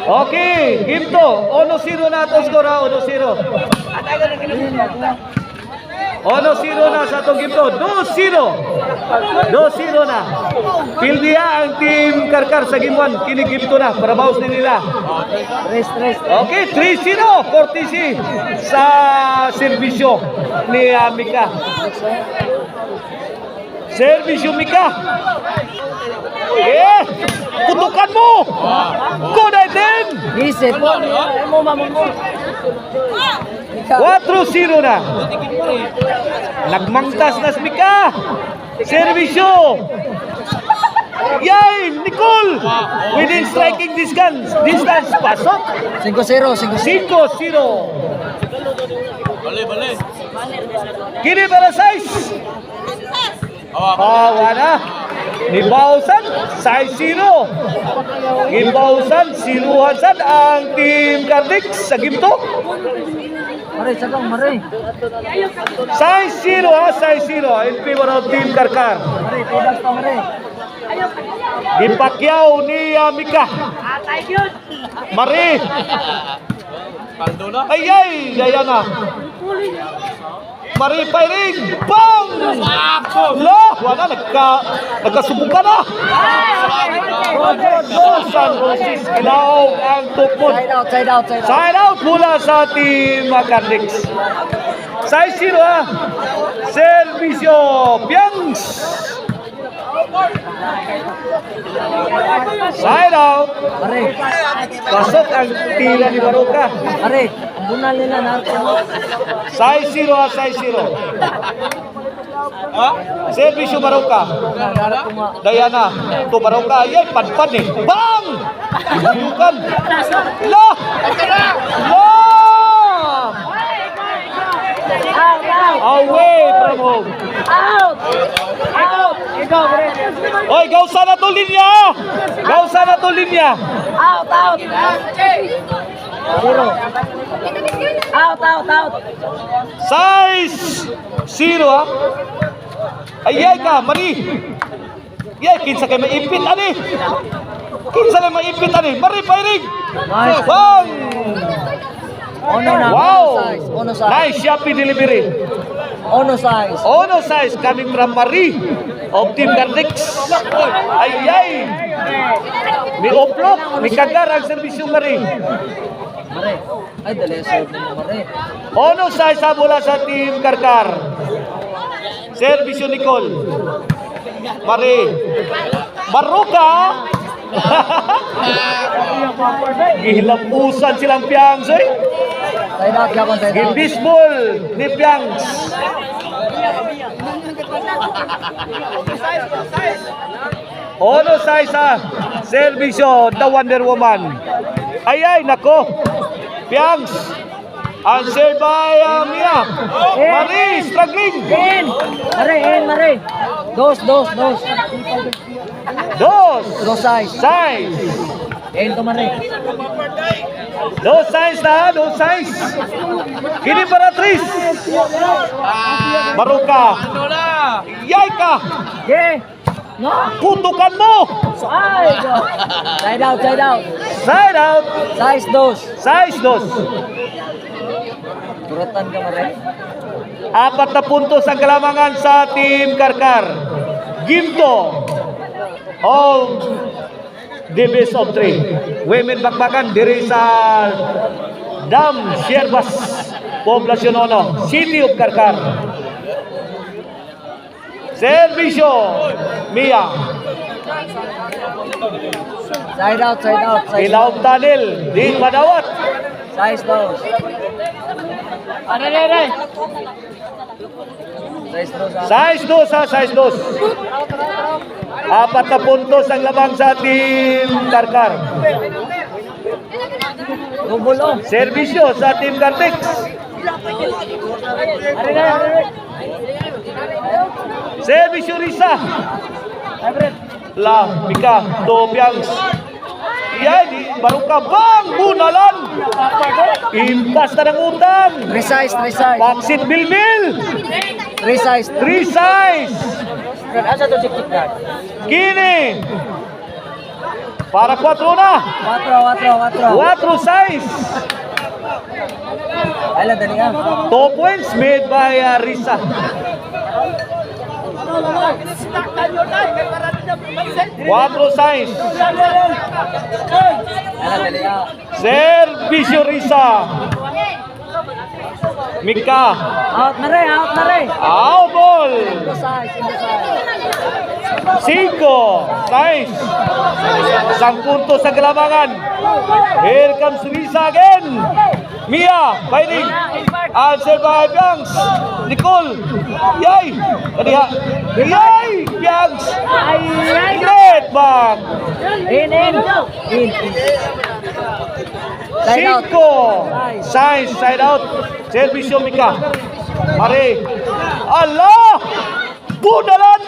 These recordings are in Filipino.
Okay, game to. 1-0 na ito score ha, 1-0. 1-0 na sa itong game to. 2-0. 2-0 na. Pildiya ang team Karkar sa game 1. Kini game to na. Para bawas din nila. Okay, 3-0. Courtesy sa servisyo ni Mika. Servisyo Mika. Eh, putukan mo. Go natin. 4-0 na. Nagmangtas na si Mika. Servisyo. Yay! Nicole! Within striking distance. Pasok. 5-0. 5-0. Kini para size. Wala. Nibausan, size 0. Nibausan, siluhan sad ang team Cardix sa game to. Size 0 ha, size 0 in favor of team Karkar. Gipakyaw ni Mika. Mari. Ay, Diana. Mari firing. Bang! Lah, wala nagkasubukan na. San Rosis ilaw ang tukmod. Side out mula sa team Cardix. Size 0 ha. Servisyo Piangs. Side out. Pasok ang tila ni Baruka. Size 0 ha, size 0. Servisyo Baruka. Diana to Baruka. Ay, padpad eh. Bang! Ibuyukan. La! Away from home. Oy, gausa na to linya. Gausa na to linya. Out. Size 0 ha. Ayay ka, Mari. Yay, kinsa kay maipit ani. Mari firing. Bang! Wow! Nice shopping delivery. Ono size Coming from Mari of Team Cardix. Ayay! May oplok, may kagar ang servisyo Mari. Ono size ha mula sa Team Karkar. Servisyo Nicole. Mari. Baruka. Gihilapusan silang Piangs eh. Gibisbol ni Piangs. Ono size ha. Servisyo the Wonder Woman. Ay, nako. Piangs. Answer by Mia. Mari, struggling. Mari. Dos. Size. Ento Mari. Dos size na, dos size. Kini para Tris. Baruka. Yay ka. No. Putukan mo. Side out. Side out. Size 2. Turatan ka Mari. 4 na puntos ang kalamangan sa Team Karkar. Ginto. The best of 3. Women bakbakan diri sa Dam Sierbas, Poblacion 1, City of Karkar. Servisyo Mia. Side out. Ilaw tunnel, di madawat. Size 2. Size 2 sa size 2. 4 na puntos ang labang sa Team Karkar. Servisyo sa Team Cardix. Servisyo Risa. Mika to Piangs. Yan, Baruka bang bunalan. Impas na ng utang. Resize. Baksit Bilbil. Resize. Asa to check that? Kini. Para 4 na. 4. 4 size. Ala, dali ah. 2 points made by Risa. 4 size. Ala, dali ah. Servisyo Risa. Mika. Out na rin. Out ball. Indo size. 5 size. 1 punto sa galamangan. Here comes Risa again. Mia, fighting. Answer by Biangs. Nicole. Yay. Kaniha. Yay. Biangs. Great back. In. Side out. 5 size. Side out. Servisyo Mika. Mare. Allah. Budalan.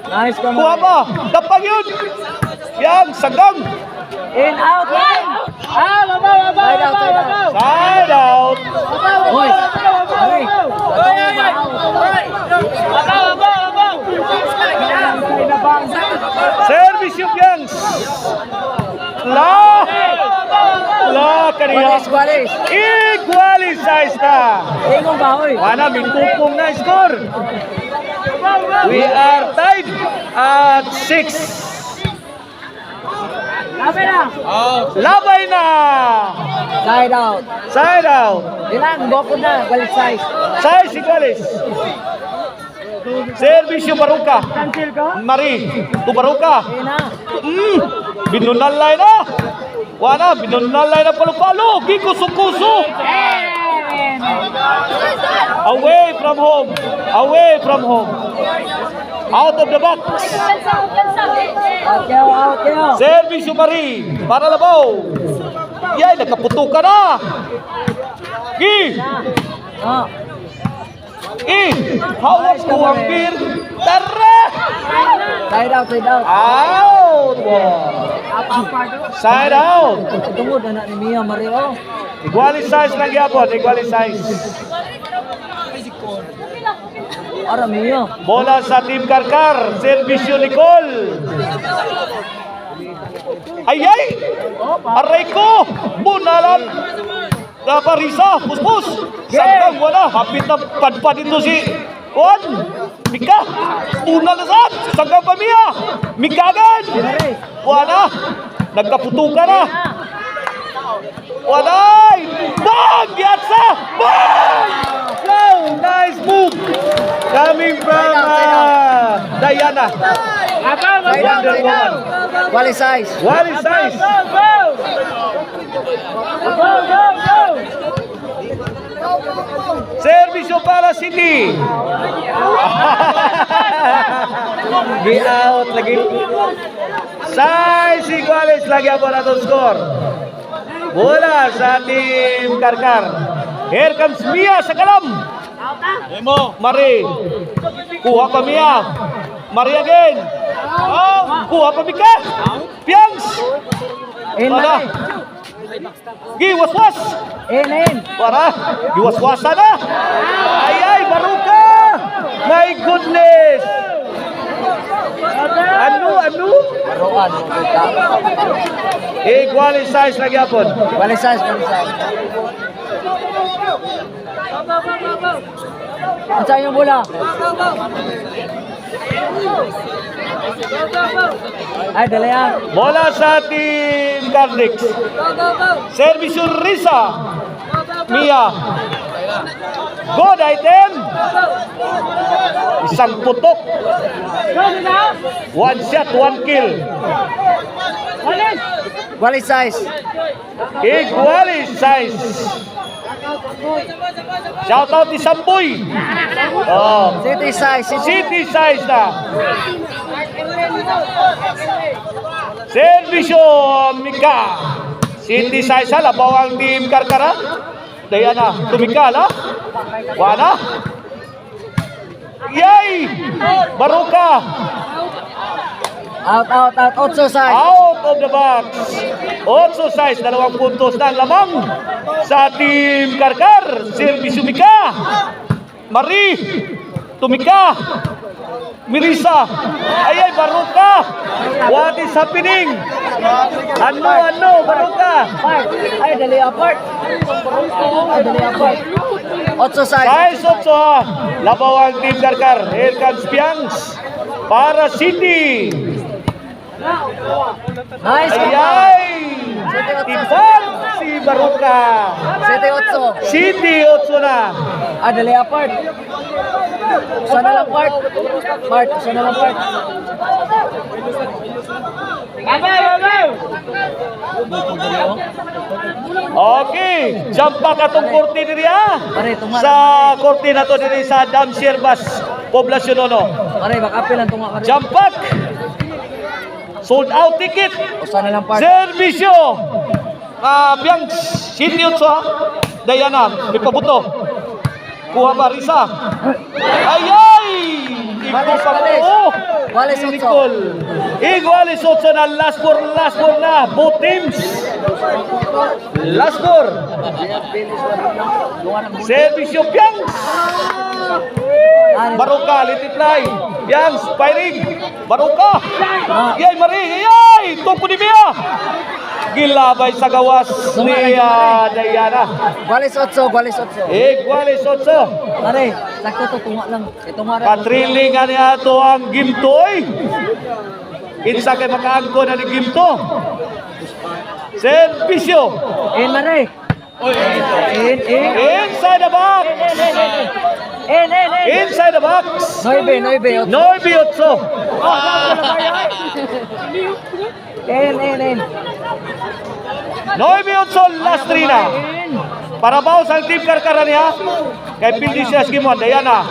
Nice ka Kuha pa. Dapag yun. Yan. Sagang. In, out. Side out. Side out. Hoy. Mare. Servisyo Biangs. La kaniya. Gualis. Equally size na. Ingong ba, hoy? Mana mintupong na score. We are tied at 6. Labay na. Side out. Side out. Ilang, boko na. Galit size. Size iguales. Servisyo Baruka. Mari. Tu Baruka. In na. Binunalay na. Wala. Binunalay na palo-palo. Gikuso-kuso. Away from home. Away from home. Out of the box. Out kayo. Servisyo Mari. Para labaw. Yay, nakaputukan na. Gi. Ah. Hawak ko ang beer. Tara. Side out. Out. Side out. Tungod na ni Mia Mario. Igualis size lang yapon. Igualis size. Ara Mia. Bola sa Team Karkar. Servisyo Nicole. Ay! Aray ko! Bunalan! Naparisa! Puspus! Sanggang wala! Hapit na padpad ito si Juan! Mika! Bunal na saan! Sanggang pa Mia! Mika agad! Wala! Nagkaputukan na! Walay! Bang! Yatsa! Bang! Wow! Nice move! Coming from Diana. Wonder Woman. Wali size. Wali size. Servisyo para City. Be out lagi. Size iguales lagi apa natin score. Bola sa Team Karkar. Here comes Mia sa kalam. Mari. Kuha pa Mia. Mari again. Kuha pa Mika. Piangs. In Wala. na. Gi waswas. In. Para. Gi waswasa na. Ay, Baruka. My goodness. Ano? Roan. Igual size lagi apon. Wali size. Ang saan yung bola? Ay, dali yan. Bola sa Team Cardix. Servisyo Risa. Mia. Good item. Isang putok. One shot, one kill. Wali size. Equally size. Shout out ni Samboy. Oh. City size. City size na. Servisyo Mika. City size ha. Labaw ang Team Karkara. Daya na. Tumika na. Wala. Yay! Baruka. Out. Otso size. Out of the box. 8 size. 2 puntos na ang lamang sa Team Karkar. Servisyo Mika. Mari. Tumika. Mirisa. Ay, Baruka. What is happening? Ano, Baruka. Apart. Ay, dali apart. Ay, dali apart. 8 size. Size 8. Labaw ang Team Karkar. Here comes Piangs. Para City. Nice. Ay! Tibag si Baruka. 7-8. City 8 na. Ah, dali apart. Usa na lang part. Part, usa na lang part. Okay, jump back atong korte diri Pare, tunga. sa korte na to diri sa Damsierbas, Poblasyon 1. Pare, bakapil ang tunga pare. Jump back. Sold out ticket. Usa na lang part. Servisyo. Biang City 8 ha. Dayana, may pabuto. Kuha ba Risa? Ay! Walis, Walis 8. Igualis 8 na last four na. Both teams. Last four. Servisyo Piang. Baruka, litiply. Piang, firing. Baruka. Yay, Marie. Yay! Tungko ni Mia. Gilabay sa gawas ni Diana. Walis 8, Walis 8. Igualis 8. Pare, sakto to tunga lang. Ito nga rin. Katrilingan niya ito ang Gimtoy. Kinsa kay makaangko na ni Gimto. Servisyo. In mare. In. Inside the box. In. Inside the box. 9, 8. 9-8. In. 9-8 last 3 na. Para bawas ang Team Karkara niya. Kay Pildi siya skimon. Dayana.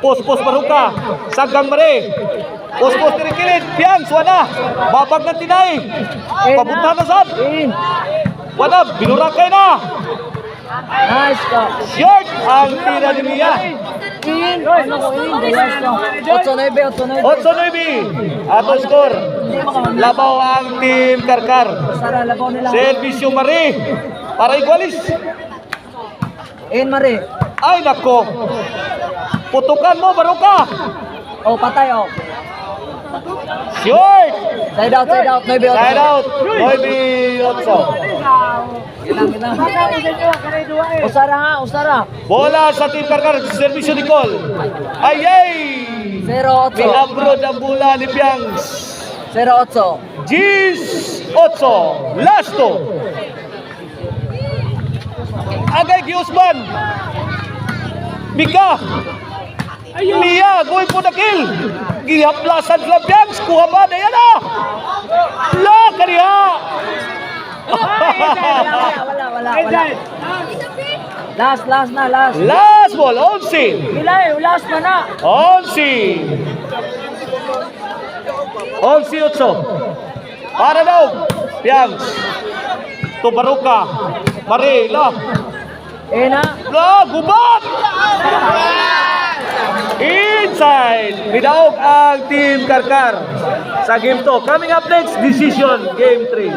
Post Baruka. Sagang Mare. Post tirikilit. Piang, wala. Babag ng tinay. Papunta na sab. In. Wala. Binurakay na. Nice ka. Short ang tira ni Mia. In. Ano ko in? Nice ka. 8, 9. 8-9. Ato score. Labaw ang Team Karkar. Sara, labaw nila. Servisyo Mare. Para igualis. In mare. Ay nako. Putukan mo Baruka. Oh, patay oh. Short. Side out, 9, 8. Side out. 9-8. Gilang. Usara. Bola sa Team Karkar. Servisyo Nicole. Ay! 0-8. Abroad ang bola ni Piangs. 0-8. Gis 8. Lasto. Agay Giusman. Mika. Mia, going for the kill. Gihaplasan sa Piangs. Kuha ba na yan ah. La, kaniha. Wala. Last na. Last ball, 11. Bilay, last pa na. 11. 11-8. Para daw. Piangs. To Baruka. Marila. Na. Gubat! Inside. Bidaog ang Team Karkar sa game 2. Coming up next, decision game 3.